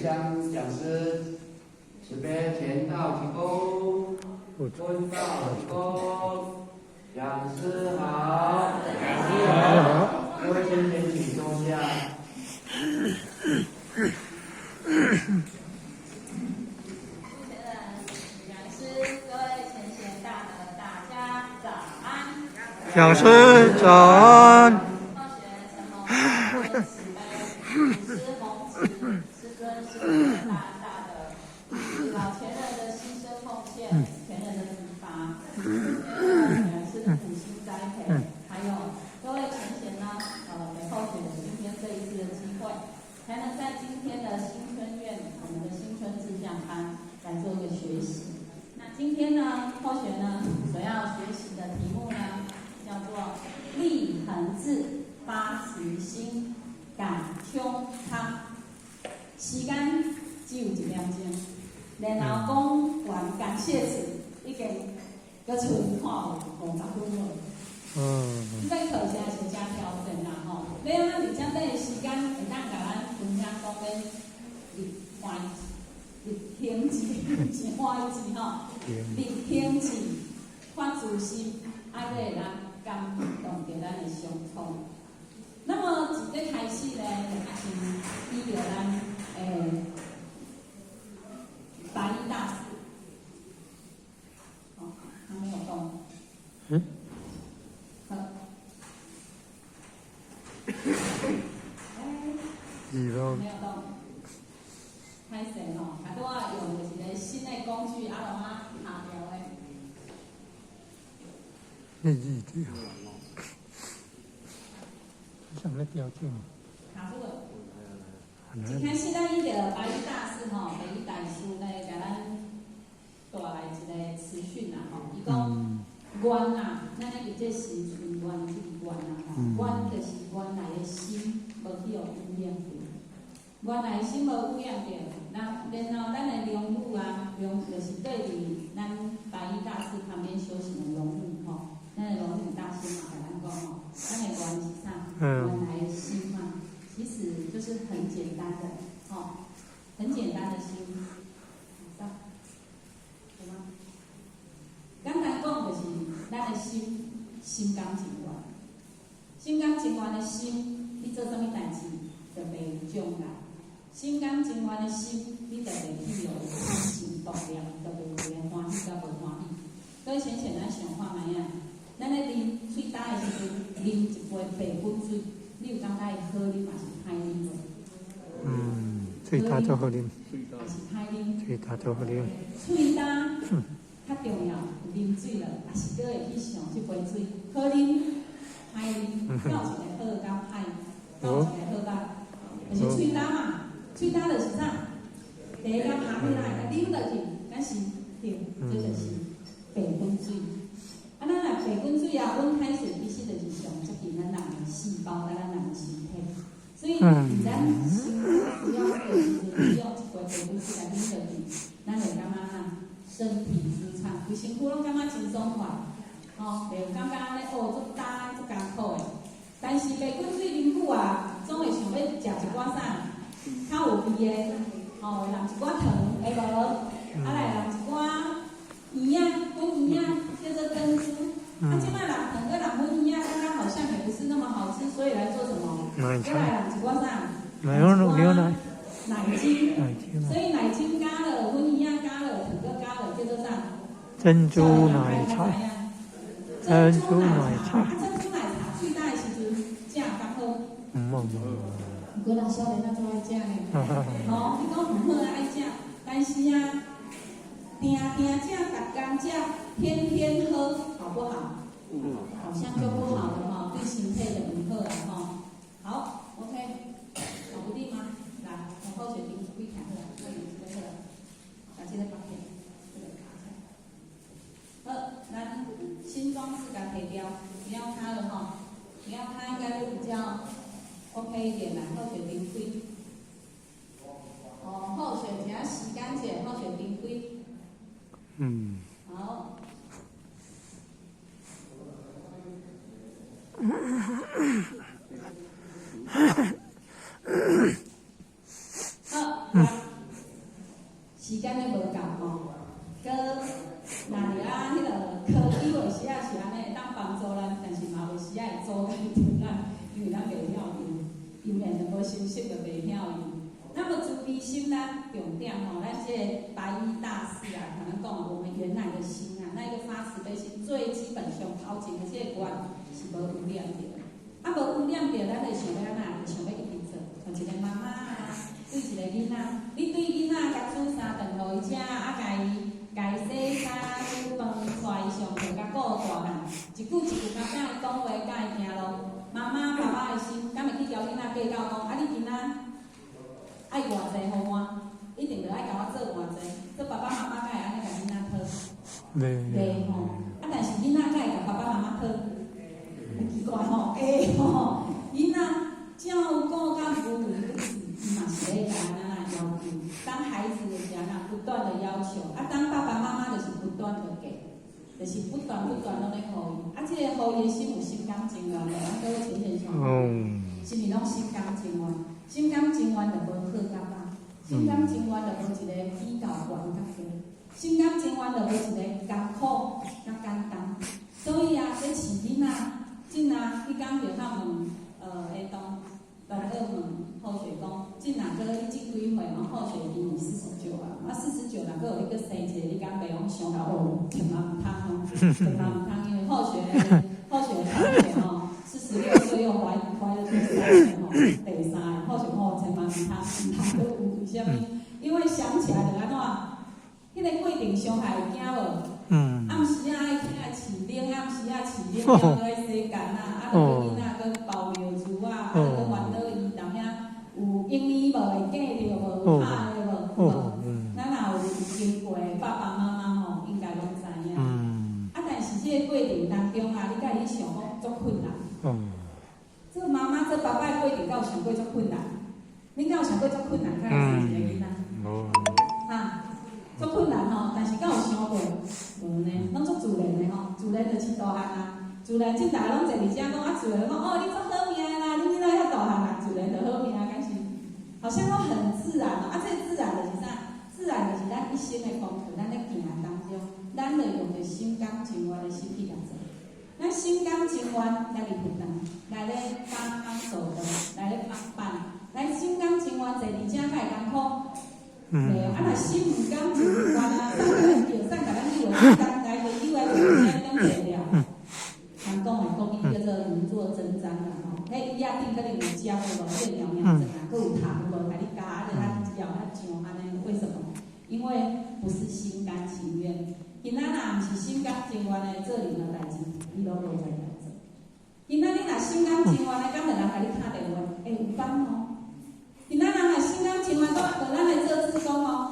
向讲师，慈悲前道提供，问道提供，讲师好，讲师好，各位先生请坐下。讲师早安。师尊是大的老前人的牺牲奉献，前人的提拔，是苦心栽培，还有各位前贤呢，给候选人今天这一次的机会，才能在今天的新春院，我们的新春志向班来做一个学习。那今天呢，候选呢所要学习的题目呢，叫做立恒志，发慈心，感胸汤。时间只有1点钟，然后讲完感谢词，已经搁剩看有50分了。这个课程是加挑战啦吼，你安尼伫遮短的时间，会当甲咱分享讲要立恒志，是花字吼，立恒志，发自心，爱要会当感动着咱的伤痛。那么从这开始呢，就先依着咱白衣大师，他没有动。好。没有动。开始吼，他都要用的是一个新的工具，阿龙啊下标的。上咧条件。卡住了。一开始咱伊个白衣大师吼，白衣大师来甲咱带来一个词训啦吼，伊讲愿啊，咱咧这时阵愿即个愿啊吼，愿就是原来的心无去互污染着，原来的心无污染着，然后咱的龙母啊，就是对伫咱白衣大师旁边修行的龙母吼，咱的龙母大师嘛，甲咱讲吼，咱的愿是啥？原来的心嘛。其实就是很简单的，很简单的心，对吗？刚才讲就是咱的心甘情愿，心甘情愿的心，你做啥物代志就袂有障碍；心甘情愿的心，你就袂去有贪心毒念，就袂有欢喜甲无欢喜。所以先咱想看卖啊，咱咧啉喙焦的时阵，啉一杯白滚水。你有感觉伊好啉，还是歹啉无？喙焦最好啉。还是歹啉？喙焦最好啉。喙焦较重要，啉水了，还是搁会去想即杯水好啉、歹啉，到一个好甲歹，到一个好甲，就是喙焦嘛。喙焦就是啥？第一甲爬起来，啉落去，咱是对，这就是白滚水。咱若白滚水啊，温开水其实就是上接近咱人的细胞，咱人的身体。所以，咱心只要做时阵，只要一杯白滚水来啉落去，咱会感觉啥？身体舒畅，规身躯拢感觉真爽快，袂有感觉安尼足干足艰苦的。但是白滚水啉久啊，总会想要食一寡啥？较有味的，会淋一寡糖，会无？来淋一寡圆啊，粉圆啊。叫做珍珠，现在染糖跟染粉一样，刚刚好像也不是那么好吃，所以来做什么？奶茶。来染几罐啥？牛奶。奶精。所以奶精加了，粉一样加了，糖跟加了，叫做啥？珍珠奶茶。珍珠奶茶。珍珠奶茶最大的时阵食刚好。不过人少年那最爱食呢。你讲唔好爱食，但是啊。定食，逐天食，天天喝，好不好？好像就不好了哈，对身体的不好了哈。好 ，OK， 搞不定吗？来，我候选人会看出来，这里这个，把这个发片，这个卡起来。咱新装饰给它提掉，不要它了哈，不要它应该会比较 OK 一点。来，候选人会。候选人时间者，候选人会。好。时间咧无够吼，搁若伫啊迄个科技的时啊是安尼，当帮助咱，但是嘛有时啊会阻碍着咱，因为咱袂晓用，因为就无休息就袂晓用。那么慈悲心呢，重点吼，咱这白衣大士啊，可能讲我们原来的心啊，那个发慈悲心最基本上头前的这个关是无污染着，啊无污染着，咱就想要安怎，就想要一直做，像一个妈妈啊，对一个囡仔，你对囡仔甲煮三顿互伊食，啊家洗衫、煮饭、带伊上课，甲顾大汉，一句一句甲伊讲话，甲伊听咯。妈妈、爸爸的心，敢会去交囡仔计较讲，啊你囡仔爱偌济互我，一定着爱甲我做偌济，做爸爸妈妈敢会安尼甲囡仔讨？袂吼，啊但是囡仔敢会甲爸爸妈妈讨？奇怪吼，会吼，囡仔照顾甲服务的事，伊嘛是咧甲咱啊要求。当孩子的家长不断的要求，啊，当爸爸妈妈就是不断的给，就是不断拢咧互伊，啊，这个互伊的心有心甘情愿的，咱各位亲戚兄弟，是毋是拢心甘情愿？心甘情愿就无好甲啊，心甘情愿就无一个比较悬甲低，心甘情愿就无一个艰苦甲简单。所以啊，这饲囡仔，真啊，迄工就较问，同学问后学讲，真若个你即几岁嘛？后学今年49啊，49若个有你个生一个，你敢袂讲想到哦，千万唔通吼，千万唔通，因为后学同学吼，46岁又怀了第三个吼，第三个后学吼，千万唔通，为什么？因为想起来就安怎，迄个过程伤害惊无？暗时啊爱起来饲奶，暗时啊饲奶，了搁爱洗干啊，啊，搁囡仔搁包尿珠啊，啊，搁烦恼伊当遐有英语无会记着无，有拍的无，咱若有经过爸爸妈妈吼，应该拢知影。啊，但是这个过程当中啊，你甲伊想讲足困难。做妈妈做爸爸的过程，敢有想过足困难？恁敢有想过足困难？敢有生一个囡仔？哈，足困难吼，但是敢有想过？无呢，拢足自然的吼，自然就是大汉啊。自然，即大家拢坐伫遮讲啊，自然讲哦，你足好命啦，你囡仔遐大汉啦，自然就好命，敢是？好像都很自然哦。啊，这自然就是啥？自然就是咱一生的功课，咱咧行当中，咱就用着心甘情愿的心去来做。咱心甘情愿来离负担，来咧帮手的，来咧帮伴，来心甘情愿坐伫遮，敢会艰苦？对啊，若心唔甘情愿啊，送甲咱叫，送甲咱以为来就以为就是这种材料。人讲的讲伊叫做能做真章啦吼，迄伊仔顶可能有教的无，这苗苗针啊，佮有糖无，甲你加啊，咱咬啊上安尼，为什么？因为不是心甘情愿。今仔若毋是心甘情愿的做任何代志，伊拢无在来做。今仔你若心甘情愿的，敢有人甲你打电话？会有反吼？今仔人若心甘情愿，咱来做志工吼，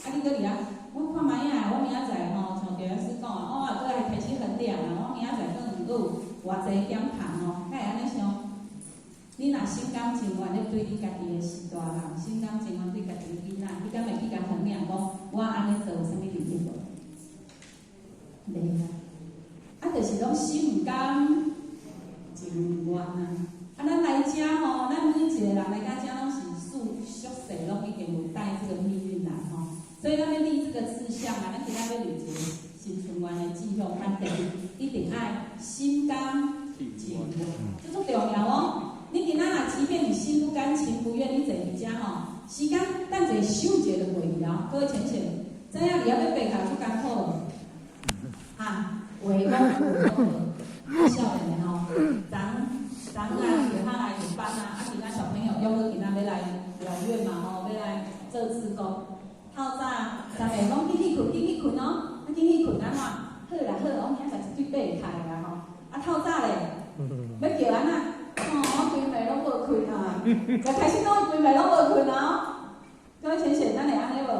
啊你搁伫啊？我看卖啊，我明仔载吼，像着是讲哦，搁来开始很亮啊，我明仔载可能搁有偌济点谈吼，敢会安尼想？你若心甘情愿咧对你家己的是大人，心甘情愿对家己的囡仔，你敢会去甲衡量讲我安尼做有啥物利益无？袂啊，啊，就是拢心毋甘情愿啊。啊，咱来遮吼，咱每一个人来到遮拢是宿世，拢已经有带这个命运来吼。所以咱要立这个志向啊，咱今仔要立一个新春元的志向，咱一定爱心甘情愿，这足重要哦。你今仔若即便你心不甘情不愿，你坐伫遮吼，时间等者手节就过去啊。各位浅浅，知影你要爬起来足艰苦无？啊，话讲少年的吼，咱啊，其他来有班啊，其他小朋友要搁其他要来疗院嘛吼，要来做志工。透早，昨下讲紧去困哦，啊紧去困安怎？好啦好，我明仔载一对爬开啦吼。啊透早咧，要叫咱啊，我规暝拢无困啊，就开始讲规暝拢无困啊。各位先生，咱会安尼无？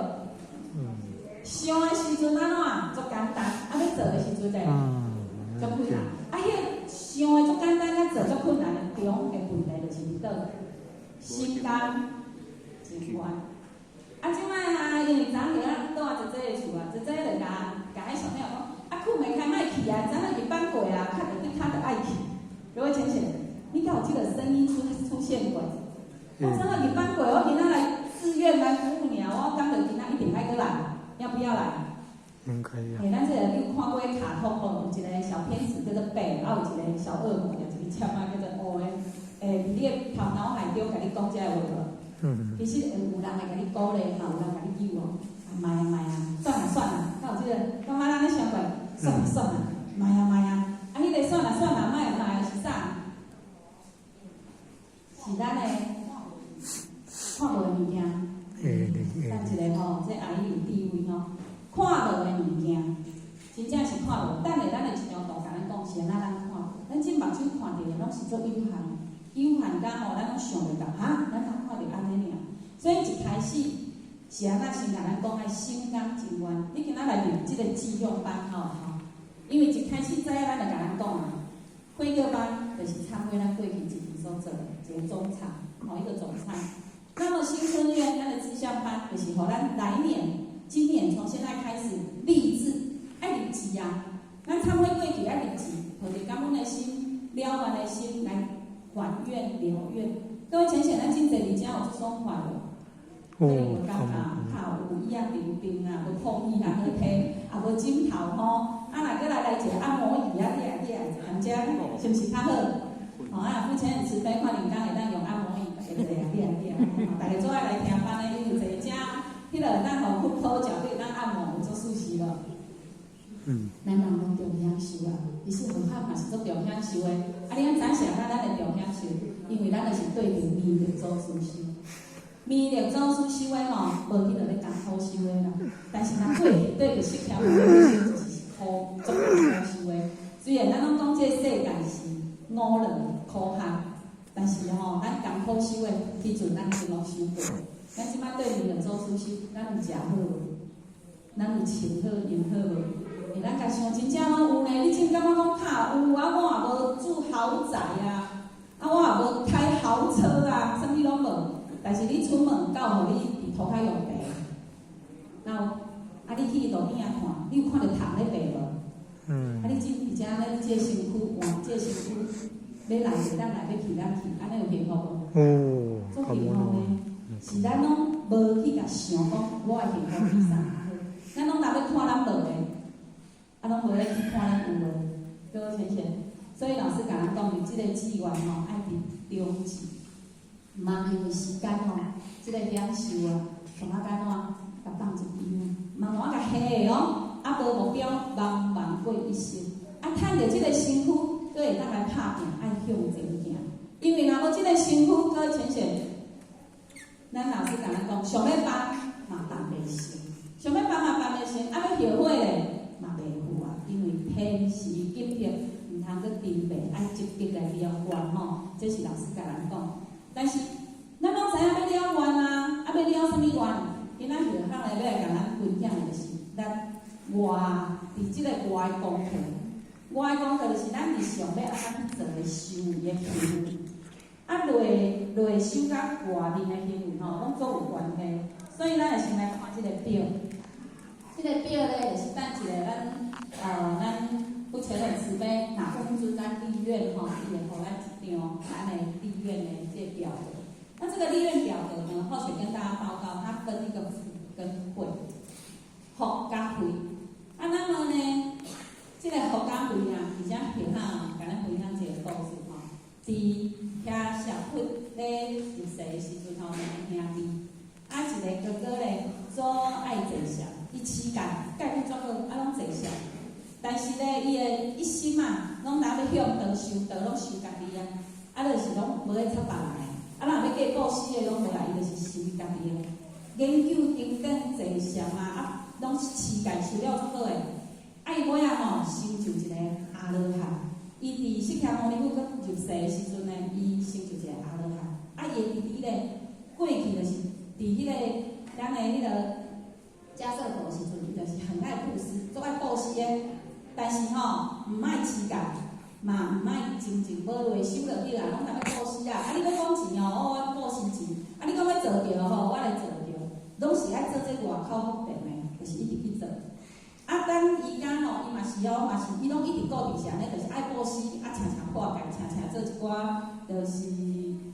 想的时阵安怎？足简单，啊要做的时阵咧，足困难。啊，迄想的足简单，咱做足困难的中的问题就是伫倒？心甘情愿。啊，即摆啊，因为昨下啊住啊姐姐的厝啊，姐姐就甲迄小朋友讲，啊困袂开，莫去啊，昨下日班过啊，较着对较着爱去。各位浅浅，你敢有这个声音出现过？我昨下日班过，我今仔来自愿来服务你啊，我讲着今仔一定爱过来。要来？可以啊。咱这个你有看过卡通无？有一个小天使叫做贝，啊有一个小恶魔，就一个签啊叫做乌的。你的头脑海中甲你讲这个话无？其实有人会甲你鼓励，嘛有人甲你救哦。卖啊，算了，到有这个，感觉咱咧想过，算了，卖啊。迄个算了，卖是啥？是咱的看无的物件。但一个吼，这阿姨有智慧吼，看到的物件，真正是看无。咱会一张图甲咱讲，是咱看无。咱即目睭看到的拢是做有限甲吼，咱拢想袂到，咱通看到安尼尔。所以一开始是先甲咱讲爱心甘情愿。你今仔来入即个志向班吼，因为一开始早咱就甲咱讲啊，会课班就是参会咱过去自己所做的一个总裁，一个总裁。那么新春院咱的志向班就是互咱今年从现在开始立志爱立志啊！咱参会过去爱立志，抱着感恩的心、了愿的心来还愿留愿。各位浅显，咱真侪而家有这种快乐。有感觉靠有椅啊、冰啊、无碰椅啊、好体，也无枕头吼。若过来一个按摩椅啊，含遮是毋是较好？付钱慈悲，看人家会当用按摩椅，大家做爱来听班的，你有坐遮，迄个咱互骨头脚对咱按摩有做舒适无？咱人拢重享受啊，其实好汉嘛是做重享受的。你知影啥咱会重享受？因为咱就是对着弥勒祖师修。弥勒祖师修的无去着咧艰苦修的啦。但是咱对着释迦牟尼修就是苦，足艰苦修的。虽然咱拢讲这世界是五轮苦海，但是咱艰苦修的迄阵咱全拢修过。咱即摆对弥勒祖师修，咱有食好无？咱有穿好用好无？咱家想真正拢有呢，你真感觉讲卡有啊？我也无住豪宅啊，我也无开豪车啊，啥物拢无。但是你出门到互你伫涂骹用白，然后你去路边看，你有看到虫咧白无？你真而且咱这身躯换这身躯，要来就咱来，要去咱去，安尼有幸福无？足幸福呢，是咱拢无去甲想讲，我的幸福是啥？咱拢若要看咱无的。拢无咧去看咱有诶，各位先生，所以老师甲咱讲，你即个志愿爱伫中志，毋通因为时间即个享受啊，上啊干怎甲放一边，慢慢甲下下无目标，茫茫过一生，趁着即个身躯，佫会当来拍拼，爱向前行。因为若无即个身躯，各位先生，咱老师甲咱讲，想要办嘛办袂成，想要办嘛办袂成，要后悔咧。因为天时急迫，毋通去沉迷，爱积极来了愿这是老师甲咱讲。但是咱拢知影要了愿啊，要了什么愿？今仔日要来甲咱分享的就是咱伫即个外的功课。外的功课就是咱日常要安怎去做的修为的行为。内修甲外面的行为拢总有关系。所以咱就先来看即个表。即个表咧，就是等一个咱不前很慈悲，哪分准咱立愿伊会互咱一张咱的立愿的这表格。那这个立愿表格呢，后续跟大家报告，它分一个福跟慧，福甲慧。那么呢，这个福甲慧啊，而且平甲咱分享一个故事伫遐小佛咧入世的时阵两个兄弟，一个哥哥咧做爱坐禅。伊乞丐，丐不做好，拢坐下。但是咧，伊的一心拢若要向道修，道拢修家己就是拢无咧插别人若要嫁布施的，拢无来，伊就是修家己研究经典坐禅拢乞丐修了足好诶。伊尾成就一个阿罗汉。伊伫释迦牟尼佛刚入世的时阵呢，伊成就一个阿罗汉。伊会伫咧过去就是伫迄个咱的迄个。迦叶佛时阵，伊就是很爱布施，足爱布施诶。但是毋爱乞丐，嘛毋爱真正无内修落去啦，拢若要布施啊！你要讲钱我布施钱；你讲要做着我来做着，拢是爱做这外口福田诶，就是一直去做。等伊伊嘛是伊拢一直固定是安尼，就是爱布施，常常破戒，常常做一寡，就是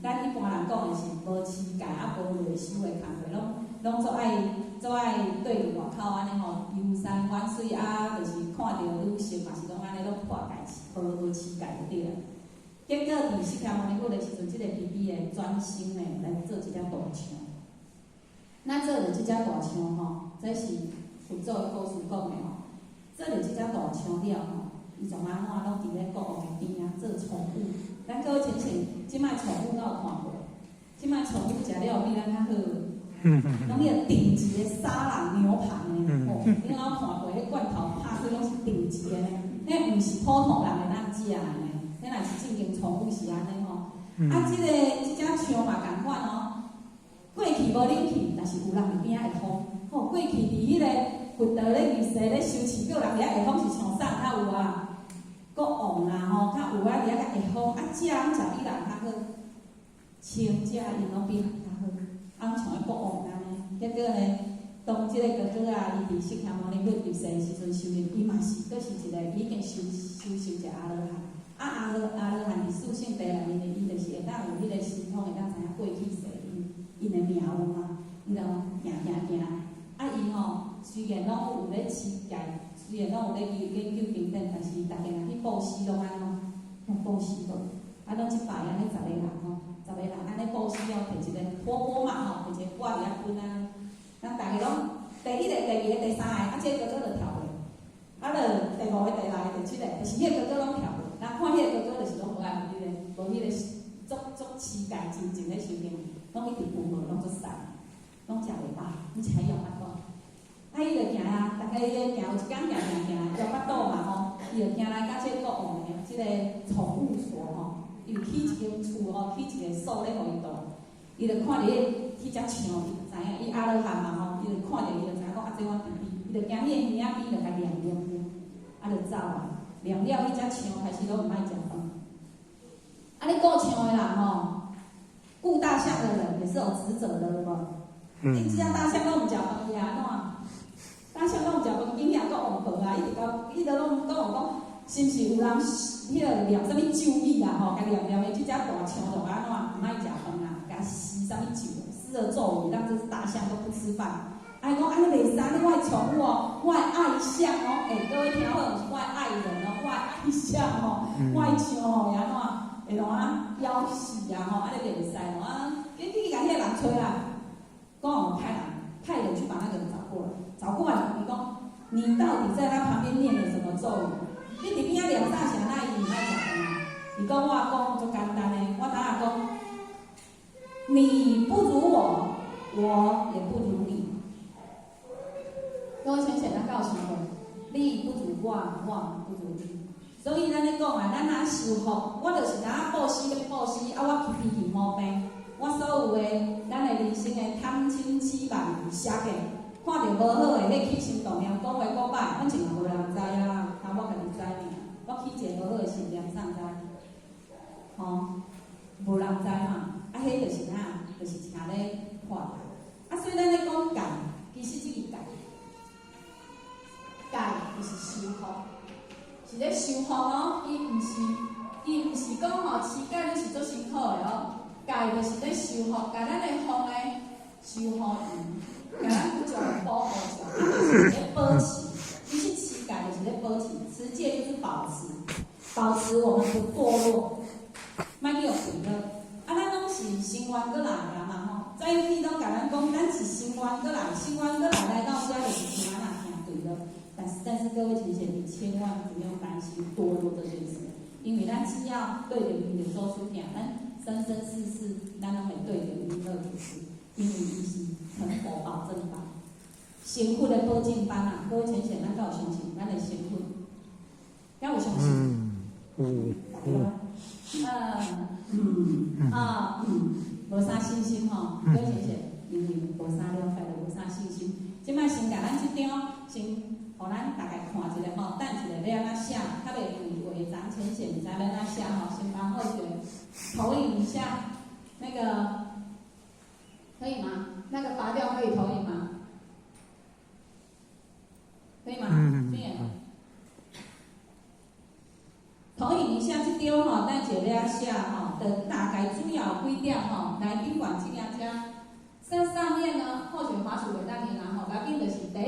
咱一般人讲的是无乞丐，无内修诶工课，拢足爱对伫外口安尼吼游山玩水啊，就是看到女性嘛是拢安尼拢破戒无乞戒就对了。结果伫释迦牟尼佛的时阵，即个 BB 会专心诶来做一只大象。那做着即只大象吼，这是佛祖的故事讲的吼。做着即只大象了吼，伊从安怎拢伫咧国王的边啊做宠物。咱各位亲像即摆宠物敢有看过？即摆宠物食了比咱较好。拢迄个顶级的沙朗牛排呢，哦，你有看过？迄罐头拍出拢是顶级的呢，迄毋是普通人会当食的呢。迄若是正经宠物是安尼吼。啊，即只象嘛共款哦。过去无冷气，但是有人伫边仔会风。吼，过去伫迄个佛道咧仪式咧修持，叫人遐会风是上啥较有啊？国王啦吼，较有啊，遐较会风，啊，食拢食比人较好，清食因拢比人较好。像迄国王安尼，结果呢，当即个哥哥啊，伊伫释迦牟尼佛入世时阵修炼，伊嘛是佫是一个已经修一个阿罗汉。阿罗汉伫属性地内面，伊就是会当有迄个神通，会当知影过去世因的命有嘛，伊就行。啊，伊吼虽然拢有咧乞戒，虽然拢有咧研究平等，但是大家若去布施拢安怎？用布施无？啊，拢一摆安尼10个人吼。10个人安尼布施哦，摕一个钵嘛吼，摕一个钵伫遐分啊。咱大家拢第1个、第2个、第3个，啊，这个哥哥就跳过，啊，就第5个、第6个、第7个，就是迄个哥哥拢跳过。咱看迄个哥哥就是拢无爱无迄个足乞戒真正咧修行，拢一直有无，拢足瘦，拢食袂饱，你才用巴肚。啊，伊就行啊，大家伊咧行，有一天行，用巴肚嘛吼，伊就行来到这国王的即个宠物所吼。伊起一间厝吼，起一个所咧，互伊住。伊就看着迄只象，伊就知影，伊阿罗汉嘛吼，伊就看着伊就知影讲啊，这我弟弟，伊就惊迄个耳仔边就甲亮，啊就走啊，亮了，迄只象开始拢毋爱食饭。啊，你顾象的人吼，顾大象的人也是有职责的，有无？你只要大象拢毋食饭，伊安怎？大象拢毋食饭，今仔搁王饭啊，伊就拢讲讲。是毋是有人迄个念啥物咒语啊？吼，甲念的即只大象就安怎毋爱食饭啊？甲施啥物咒？施了咒语，让这只大象都不吃饭。哎，讲安尼袂使，你我的宠物哦，我的爱象哦，各位听好，是我的爱人哦，我的爱象哦，我的象吼，安怎会拢啊夭死啊？吼，安尼袂使咯啊！你甲迄个人吹啦，讲派人去把那个人找过来，找过来，你讲你到底在他旁边念了什么咒语？你伫边仔念啥啥，那伊毋爱食饭啊？伊讲我讲足简单诶，我当下讲，你不如我，我也不如你。各位先生，咱告诉我，你不如我，我不如你。所以咱咧讲啊，咱若修福，我就是若布施要布施，啊，我去鼻涕毛病，我所有诶，咱诶人生诶贪嗔痴慢疑邪见，看到无好诶，迄起心动念，讲话讲歹，反正也无人知啊。我家己知尔，我起一个无好诶信念，啥知？吼，无人知嘛。啊，迄就是哪？就是请咧破戒。啊，所以咱咧讲戒，其实即个戒就是修福，是咧修福哦。伊毋是讲吼，持戒你是做辛苦诶哦。戒就是咧修福，甲咱诶福诶修福伊，甲咱不种保护住，就是咧保持。其实持戒就是咧保持，持戒就是保持我们不堕落，莫去互毁了。啊，咱拢是生冤过来啊嘛吼，早起拢甲咱讲，咱是生冤过来来到遮就是平安啊，行对了。但是各位同学，你千万不用担心堕落这件事，因为咱只要对着伊就做出行，咱生世咱拢会对着伊做出事，因为伊是成佛保证法。神佛的保证班啊，各位先生，咱敢有相信？咱的神佛，敢有相信？无啥信心吼，各位先生，因为无啥了解，无啥信心。即摆先甲咱即张，先互咱大概看一下吼，等一下要安怎写，较袂违咱浅显，知要安怎写吼，先帮后学投影一下，那个可以吗？那个拔掉可以投影吗？可以吗？投影一下这张吼，等一下写吼，的大概主要几点吼，来宾馆尽量加。这上面呢，或许滑鼠会当你拿吼，来宾就是第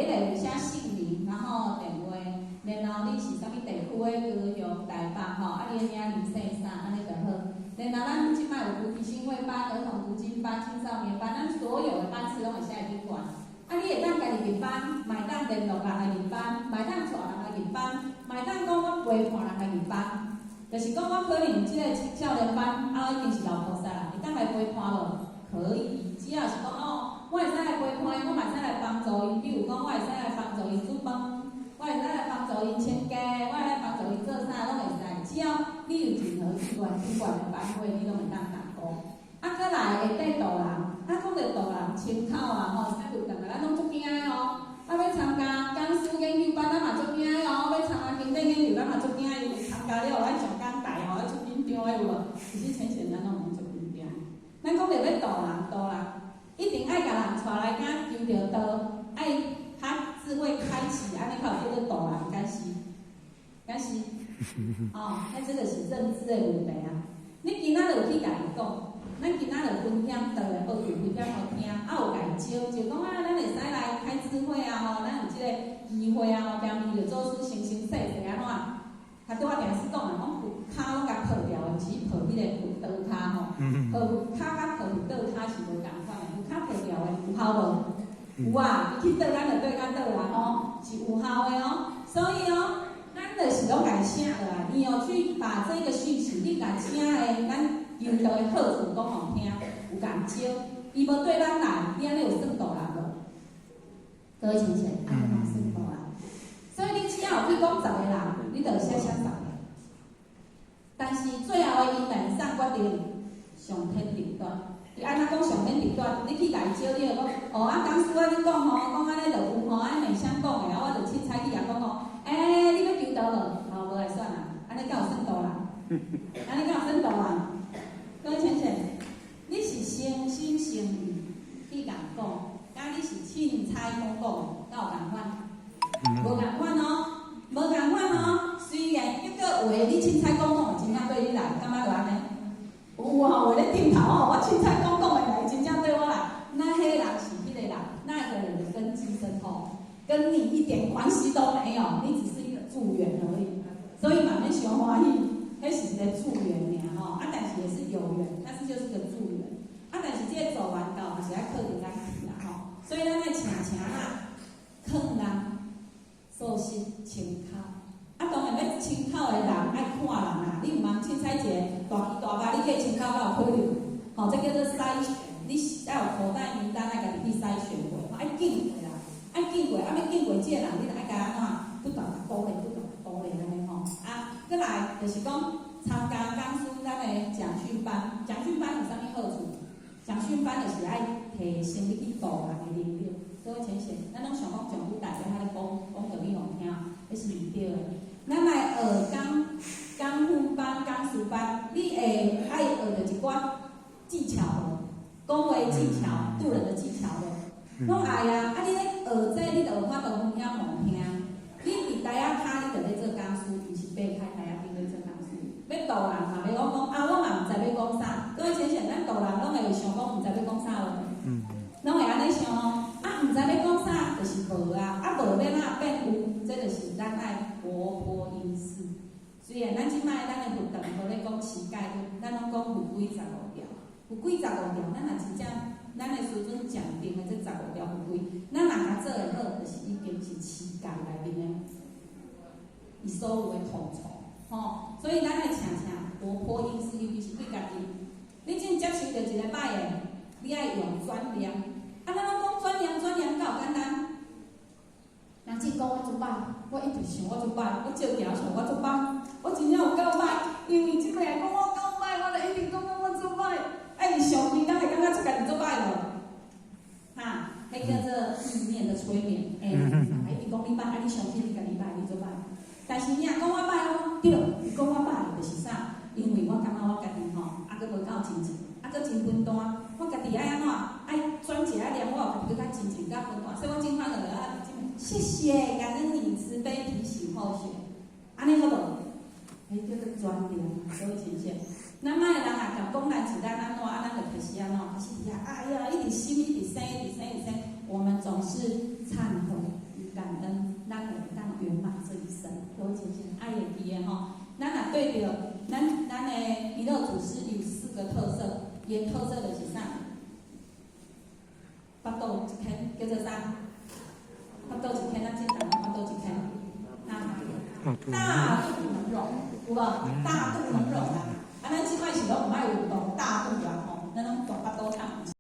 雄台北吼，啊，你的名字姓啥，安尼就好。然后咱即摆有提醒会班、儿童读经班、青少年班，咱所有的班次拢会写在顶管。啊，你会当家己入班，买当联络人来入班，买当带人来入班，买当讲我陪伴人来入班。就是讲我可能有即个少年班，啊，我一定是老菩萨啦，会当来陪伴无？可以，只要是讲哦，我会使来陪伴伊，我嘛会使来帮助伊，比如讲我会使来帮助伊煮饭。我会使来帮助因请假，我会来帮助因做啥，拢会使。只要你有任何机关主管的班会，你拢会当打工。啊，搁来下底导人，啊，讲着导人亲口啊吼，啥活动啊，咱拢足惊的哦。啊，要参加讲师研究班，咱嘛足惊的哦。要参加经典研究，咱嘛足惊的，因为参加了，咱上讲台吼，要出紧张的有无？其实浅浅咱拢毋足紧张。咱讲着要导人，一定爱甲人带来甲求着道，爱。他智慧开启，安尼较有叫做导人，敢是？哦，那这个是认知的问题啊。你今仔日有去甲伊讲，咱今仔日分享倒来学分享好听，啊有甲伊招讲啊，咱会使来开智慧啊吼，咱有即个机会啊，后面就做出形形色色安怎？他对我定是讲啊，讲骹拢甲抱掉的，是抱迄个扶倒骹吼，抱骹甲抱倒骹是无共款的，有骹抱掉的有效无？有啊，伊去倒咱就对咱倒啦吼，是有效的哦。所以哦，咱就是拢甲伊写落来，你要去把这个讯息，你甲请的咱求到的好处讲互听，有甲招，伊无对咱来，你安尼有算度人无？各位亲戚，安尼算度人。所以你只要有去讲10个人，你就写10个。但是最后的因缘上决定上天定断。伊安怎讲上天定断？你去甲伊招你讲，哦啊，讲师啊，你讲吼，讲安尼就有吼，安尼想讲的，啊，我就凊彩去也讲讲，你要求道无？好，无来算啦，安尼敢有算道人？安尼敢有算道人？各位先生，你是诚心诚意去甲讲，甲你是凊彩讲敢有共款？无共款哦，无共款哦。虽然一个话你凊彩讲真正对你来，感觉就安尼。有吼，为咧顶头吼，我凊彩讲的来，真正对我来，那迄人是迄个人，那个人的根基深厚，跟你一点关系都没有，你只是一个助缘而已。所以嘛，免伤欢喜，迄是一个助缘尔吼，啊，但是也是有缘，但是就是个助缘，啊，但是这个做完到嘛是爱靠着咱去啦吼，所以咱爱请啦，劝人素心清口。啊，当然要亲口的人爱看人啊，你毋通凊彩一个大鸡大巴，你去亲口才有可能。吼，这叫做筛选，你要有口袋名单，爱家己去筛选过，爱经过啦，爱经过，啊，要经过这个人，你就爱甲安怎不断鼓励安尼吼。啊，再来就是讲参加讲师咱的讲训班，讲训班有啥物好处？讲训班就是爱提升你去导人的能力。各位先生，咱拢想讲上古大家咧讲道理互听，迄是毋对的。咱来学讲训班、讲师班，你会爱学着一寡技巧无？讲话技巧、渡人的技巧无？拢爱啊！啊，你咧学这，你就有法度分享互听。你伫台仔骹，你就咧做讲师，毋是爬开台仔顶咧做讲师。要导人嘛，要讲啊，我嘛毋知要讲啥。各位先生，咱导人拢会想讲毋知要讲啥无？拢会安尼想哦。啊，毋知要讲啥，就是无啊。啊，无要哪变有，这就是咱爱活泼因式。虽然咱即摆咱的活动无咧讲乞丐，咱拢讲有几15条，有几15条，咱若真正咱的师尊讲定的这15条有几，咱若甲做会好，就是已经是乞丐内面的伊所有的统筹，吼。所以咱爱请活泼因式，尤其是对家己，你真接受着一个歹的，你爱用转念。啊，咱拢讲转念，敢有简单？人真讲我做歹，我一直想我做歹，我照条想我做歹，我真正有够歹，因为即个讲我够歹，我就一定讲我做歹。伊上边敢会感觉出家己做歹无？哈，迄叫做意念的催眠。伊讲你歹，你相信你家己歹，你做歹。但是你若讲我歹，我对，你讲我歹就是啥？因为我感觉我家己吼，还佫无够真正，还佫真分段，我家己爱安怎？爱专节爱念，我有家己佫较真正较分段，所以我今番就啊，谢谢，感恩你慈悲提醒后学，安尼好无？叫做专念，各位先生。咱卖人啊，讲讲咱是咱安怎，咱就开始安怎，开始底下哎呀，一直心，一直生，我们总是忏悔与感恩，咱会当圆满这一生。各位先生，爱会记的吼。以着咱的弥勒祖师有4个特色，伊的特色就是啥？巴肚一圈叫做啥？巴肚一圈，咱正常巴肚一圈，大肚能容，有无？大肚能容啊！啊，咱即摆是拢唔爱运动，大肚啊吼，咱拢大巴肚烫。